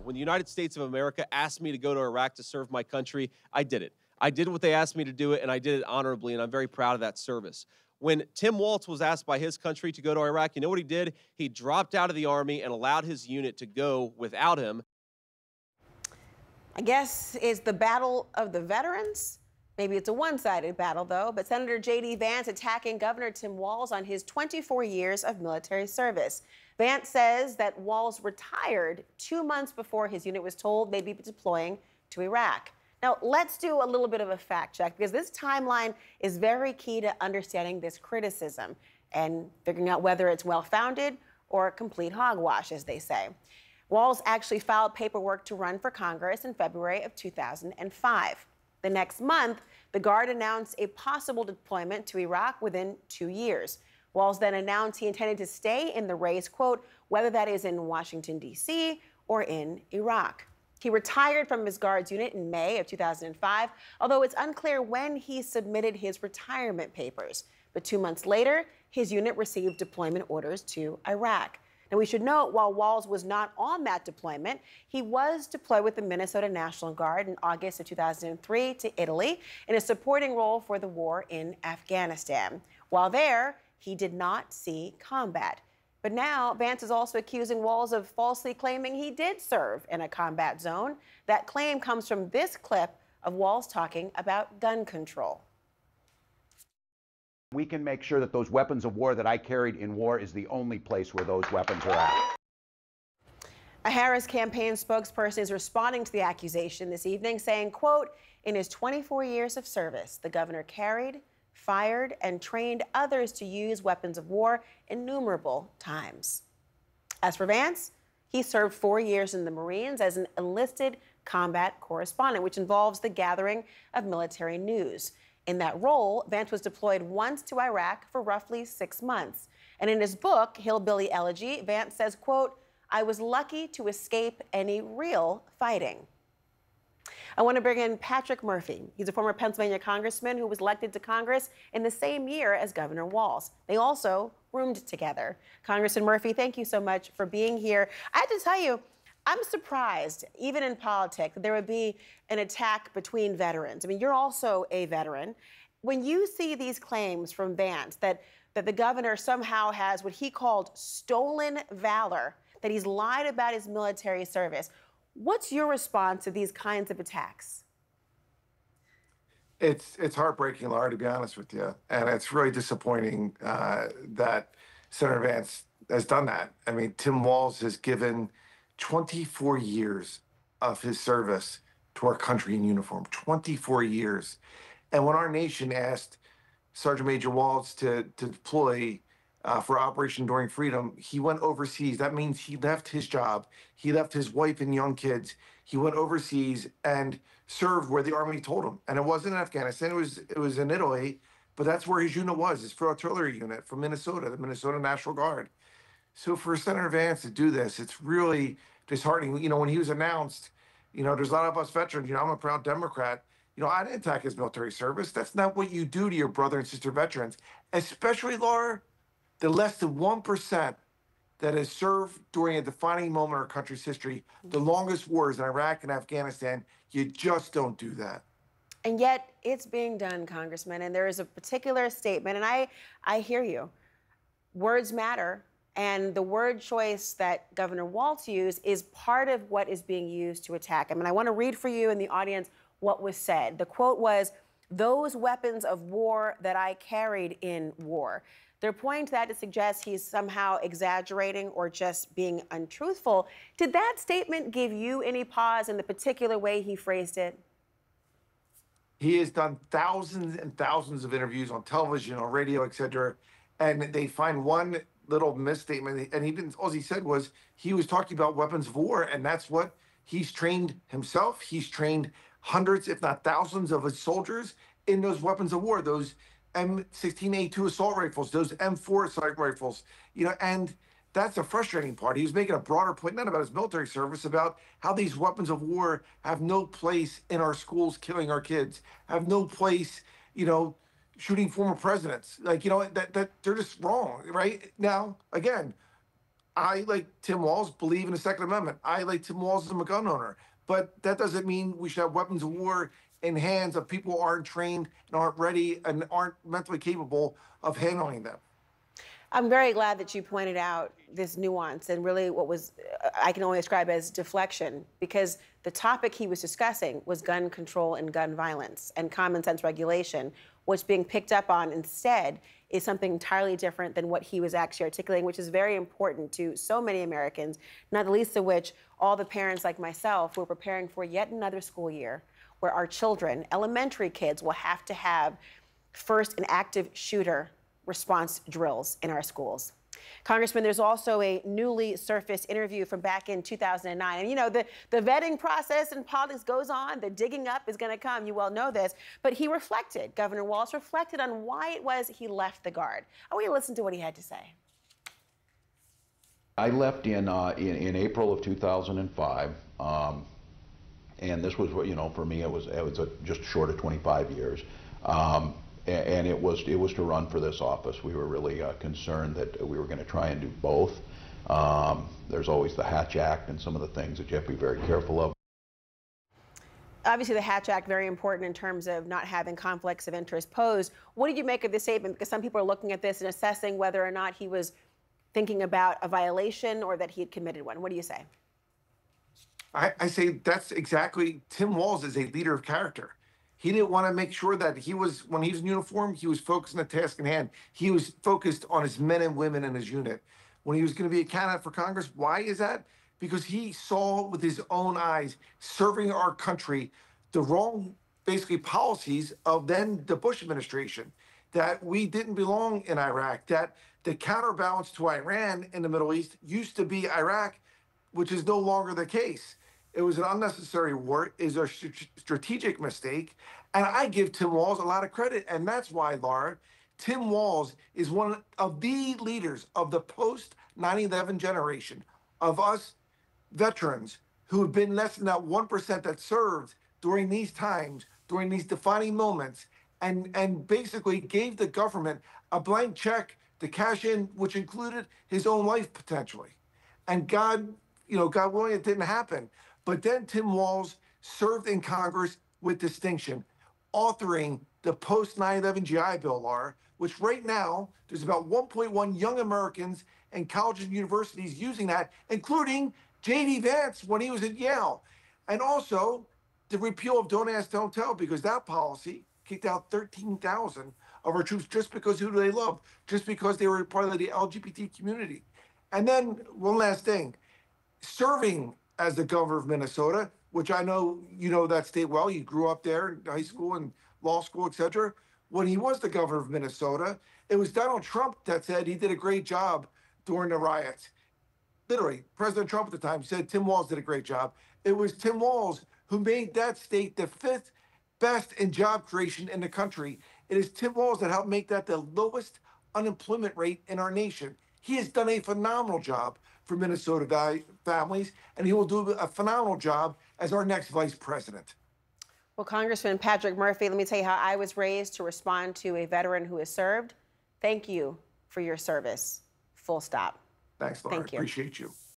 when the United States of America asked me to go to Iraq to serve my country, I did it. I did what they asked me to do it, and I did it honorably, and I'm very proud of that service. When Tim Walz was asked by his country to go to Iraq, you know what he did? He dropped out of the Army and allowed his unit to go without him. I guess it's the battle of the veterans. Maybe it's a one-sided battle, though, but Senator J.D. Vance attacking Governor Tim Walz on his 24 years of military service. Vance says that Walz retired 2 months before his unit was told they'd be deploying to Iraq. Now, let's do a little bit of a fact check, because this timeline is very key to understanding this criticism and figuring out whether it's well-founded or complete hogwash, as they say. Walz actually filed paperwork to run for Congress in February of 2005. The next month, the Guard announced a possible deployment to Iraq within 2 years. Walz then announced he intended to stay in the race, quote, whether that is in Washington, D.C. or in Iraq. He retired from his Guards unit in May of 2005, although it's unclear when he submitted his retirement papers. But 2 months later, his unit received deployment orders to Iraq. Now, we should note, while Walz was not on that deployment, he was deployed with the Minnesota National Guard in August of 2003 to Italy in a supporting role for the war in Afghanistan. While there, he did not see combat. But now, Vance is also accusing Walz of falsely claiming he did serve in a combat zone. That claim comes from this clip of Walz talking about gun control. We can make sure that those weapons of war that I carried in war is the only place where those weapons are at. A Harris campaign spokesperson is responding to the accusation this evening, saying, quote, in his 24 years of service, the governor carried, fired, and trained others to use weapons of war innumerable times. As for Vance, he served 4 years in the Marines as an enlisted combat correspondent, which involves the gathering of military news. In that role, Vance was deployed once to Iraq for roughly 6 months. And in his book, Hillbilly Elegy, Vance says, quote, I was lucky to escape any real fighting. I want to bring in Patrick Murphy. He's a former Pennsylvania congressman who was elected to Congress in the same year as Governor Walz. They also roomed together. Congressman Murphy, thank you so much for being here. I have to tell you, I'm surprised, even in politics, that there would be an attack between veterans. I mean, you're also a veteran. When you see these claims from Vance that the governor somehow has what he called stolen valor, that he's lied about his military service, what's your response to these kinds of attacks? It's heartbreaking, Laura, to be honest with you. And it's really disappointing that Senator Vance has done that. I mean, Tim Walz has given 24 years of his service to our country in uniform, 24 years. And when our nation asked Sergeant Major Walz to deploy for Operation Enduring Freedom, he went overseas. That means he left his job. He left his wife and young kids. He went overseas and served where the Army told him. And it wasn't in Afghanistan, it was in Italy, but that's where his unit was, his artillery unit from Minnesota, the Minnesota National Guard. So for Senator Vance to do this, it's really disheartening. You know, when he was announced, you know, there's a lot of us veterans, you know, I'm a proud Democrat. You know, I didn't attack his military service. That's not what you do to your brother and sister veterans, especially, Laura, the less than 1% that has served during a defining moment in our country's history, the longest wars in Iraq and Afghanistan. You just don't do that. And yet it's being done, Congressman, and there is a particular statement, and I hear you. Words matter. And the word choice that Governor Walz used is part of what is being used to attack him. And I want to read for you and the audience what was said. The quote was, those weapons of war that I carried in war. They're pointing to that to suggest he's somehow exaggerating or just being untruthful. Did that statement give you any pause in the particular way he phrased it? He has done thousands and thousands of interviews on television, on radio, et cetera, and they find one little misstatement, and all he said was he was talking about weapons of war, and that's what he's trained himself. He's trained hundreds, if not thousands, of his soldiers in those weapons of war, those M16A2 assault rifles, those M4 assault rifles, you know, and that's the frustrating part. He was making a broader point, not about his military service, about how these weapons of war have no place in our schools, killing our kids, have no place, you know, shooting former presidents. Like, you know, that they're just wrong, right? Now, again, I, like Tim Walz, believe in the Second Amendment. I, like Tim Walz, am a gun owner. But that doesn't mean we should have weapons of war in hands of people who aren't trained and aren't ready and aren't mentally capable of handling them. I'm very glad that you pointed out this nuance and really what was, I can only describe as deflection, because the topic he was discussing was gun control and gun violence and common sense regulation. What's being picked up on instead is something entirely different than what he was actually articulating, which is very important to so many Americans, not the least of which all the parents like myself who are preparing for yet another school year where our children, elementary kids, will have to have first an active shooter response drills in our schools. Congressman, there's also a newly surfaced interview from back in 2009. And you know, the vetting process in politics goes on. The digging up is going to come. You well know this. But he reflected, Governor Walz reflected on why it was he left the Guard. I want you to listen to what he had to say. I left in April of 2005, and this was, you know, for me it was just short of 25 years. And it was to run for this office. We were really concerned that we were going to try and do both. There's always the Hatch Act and some of the things that you have to be very careful of. Obviously, the Hatch Act, very important in terms of not having conflicts of interest posed. What did you make of this statement? Because some people are looking at this and assessing whether or not he was thinking about a violation or that he had committed one. What do you say? I say that's exactly, Tim Walz is a leader of character. He didn't want to make sure that he was, when he was in uniform, he was focused on the task in hand. He was focused on his men and women in his unit. When he was going to be a candidate for Congress, why is that? Because he saw with his own eyes, serving our country, the wrong, basically, policies of then the Bush administration, that we didn't belong in Iraq, that the counterbalance to Iran in the Middle East used to be Iraq, which is no longer the case. It was an unnecessary war, is a strategic mistake. And I give Tim Walz a lot of credit. And that's why, Laura, Tim Walz is one of the leaders of the post 9/11 generation of us veterans who have been less than that 1% that served during these times, during these defining moments, and basically gave the government a blank check to cash in, which included his own life potentially. And God, you know, God willing, it didn't happen. But then Tim Walz served in Congress with distinction, authoring the post 9/11 GI Bill, Laura, which right now there's about 1.1 young Americans in colleges and universities using that, including J.D. Vance when he was at Yale. And also the repeal of Don't Ask, Don't Tell, because that policy kicked out 13,000 of our troops just because who they loved, just because they were part of the LGBT community. And then one last thing, serving as the governor of Minnesota, which I know you know that state well. You grew up there in high school and law school, etc. When he was the governor of Minnesota, it was Donald Trump that said he did a great job during the riots. Literally, President Trump at the time said Tim Walz did a great job. It was Tim Walz who made that state the 5th best in job creation in the country. It is Tim Walz that helped make that the lowest unemployment rate in our nation. He has done a phenomenal job for Minnesota families, and he will do a phenomenal job as our next vice president. Well, Congressman Patrick Murphy, let me tell you how I was raised to respond to a veteran who has served. Thank you for your service. Full stop. Thanks, Laura. Thank you. Appreciate you.